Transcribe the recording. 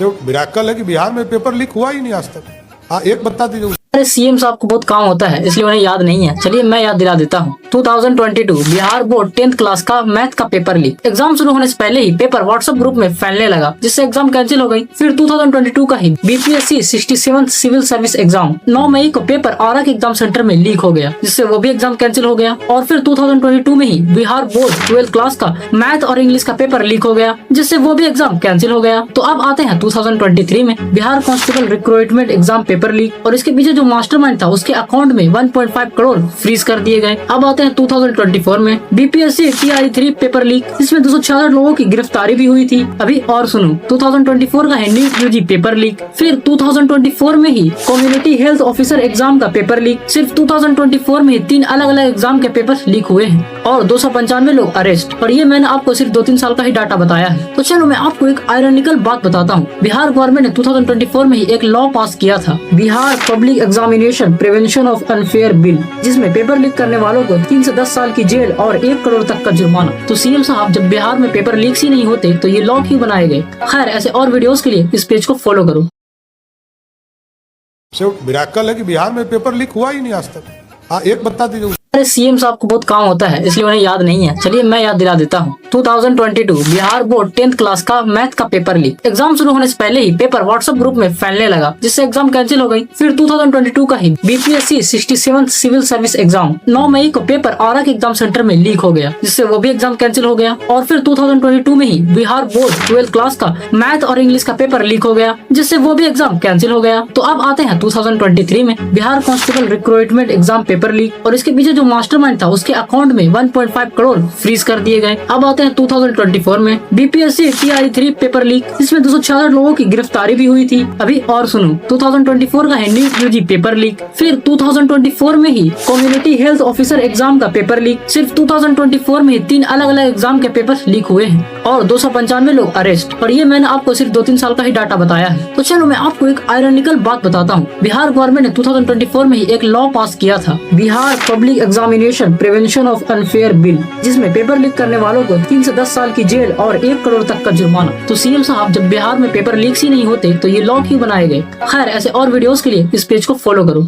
सिर्फ मिरेकल है कि बिहार में पेपर लीक हुआ ही नहीं आज तक। हाँ, एक बता दीजिए। अरे सीएम साहब को बहुत काम होता है इसलिए उन्हें याद नहीं है। चलिए मैं याद दिला देता हूँ। 2022 बिहार बोर्ड 10th क्लास का मैथ का पेपर लीक। एग्जाम शुरू होने से पहले ही पेपर व्हाट्सएप ग्रुप में फैलने लगा, जिससे एग्जाम कैंसिल हो गई। फिर 2022 का ही BPSC 67th civil service exam 9 मई को पेपर आरा के एग्जाम सेंटर में लीक हो गया, जिससे वो भी एग्जाम कैंसिल हो गया। और फिर 2022 में ही बिहार बोर्ड 12th क्लास का मैथ और इंग्लिश का पेपर लीक हो गया, जिससे वो भी एग्जाम कैंसिल हो गया। तो अब आते हैं 2023 में Bihar constable recruitment exam paper leak, और इसके पीछे जो मास्टरमाइंड था उसके अकाउंट में 1.5 करोड़ फ्रीज कर दिए गए। अब आते हैं 2024 में बीपीएससी TRE3 पेपर लीक, इसमें 266 लोगों की गिरफ्तारी भी हुई थी। अभी और सुनो, 2024 का है नीट यूजी पेपर लीक। फिर 2024 में ही कम्युनिटी हेल्थ ऑफिसर एग्जाम का पेपर लीक। सिर्फ 2024 में ही 3 अलग अलग एग्जाम के पेपर लीक हुए हैं और 295 लोग अरेस्ट। और ये मैंने आपको सिर्फ 2-3 साल का ही डाटा बताया है। तो चलो मैं आपको एक आयरनिकल बात बताता हूँ। बिहार गवर्नमेंट ने 2024 में ही एक लॉ पास किया था, Bihar public examination prevention of unfair bill, जिसमें पेपर लीक करने वालों को 3 से 10 साल की जेल और 1 करोड़ तक का जुर्माना। तो सीएम साहब, जब बिहार में पेपर लीक्स ही नहीं होते तो ये लॉ क्यों बनाए गए? खैर, ऐसे और वीडियोस के लिए इस पेज को फॉलो करो। सिर्फ मिरेकल है कि बिहार में पेपर लीक हुआ ही नहीं आज तक। हाँ, एक बता दीजिए। अरे सीएम साहब को बहुत काम होता है इसलिए उन्हें याद नहीं है। चलिए मैं याद दिला देता हूँ। 2022 बिहार बोर्ड 10th क्लास का मैथ का पेपर लीक। एग्जाम शुरू होने से पहले ही पेपर व्हाट्सएप ग्रुप में फैलने लगा, जिससे एग्जाम कैंसिल हो गई। फिर 2022 का ही BPSC 67th civil service exam 9 मई को पेपर आरा के एग्जाम सेंटर में लीक हो गया, जिससे वो भी एग्जाम कैंसिल हो गया। और फिर 2022 में ही बिहार बोर्ड 12th क्लास का मैथ और इंग्लिश का पेपर लीक हो गया, जिससे वो भी एग्जाम कैंसिल हो गया। तो अब आते हैं 2023 में Bihar constable recruitment exam paper leak, और इसके पीछे जो मास्टरमाइंड था उसके अकाउंट में 1.5 करोड़ फ्रीज कर दिए गए। अब आते हैं 2024 में बीपीएससी TRE3 पेपर लीक, इसमें 266 लोगों की गिरफ्तारी भी हुई थी। अभी और सुनो, 2024 का है नीट यूजी पेपर लीक। फिर 2024 में ही कम्युनिटी हेल्थ ऑफिसर एग्जाम का पेपर लीक। सिर्फ 2024 में ही 3 अलग अलग एग्जाम के पेपर लीक हुए हैं और 295 लोग अरेस्ट। और ये मैंने आपको सिर्फ 2-3 साल का ही डाटा बताया है। तो चलो मैं आपको एक आयरनिकल बात बताता हूँ। बिहार गवर्नमेंट ने 2024 में ही एक लॉ पास किया था, Bihar public examination prevention of unfair bill, जिसमें पेपर लीक करने वालों को 3 से 10 साल की जेल और 1 करोड़ तक का जुर्माना। तो सीएम साहब, जब बिहार में पेपर लीक्स ही नहीं होते तो ये लॉ क्यों बनाए गए? खैर, ऐसे और वीडियोस के लिए इस पेज को फॉलो करो।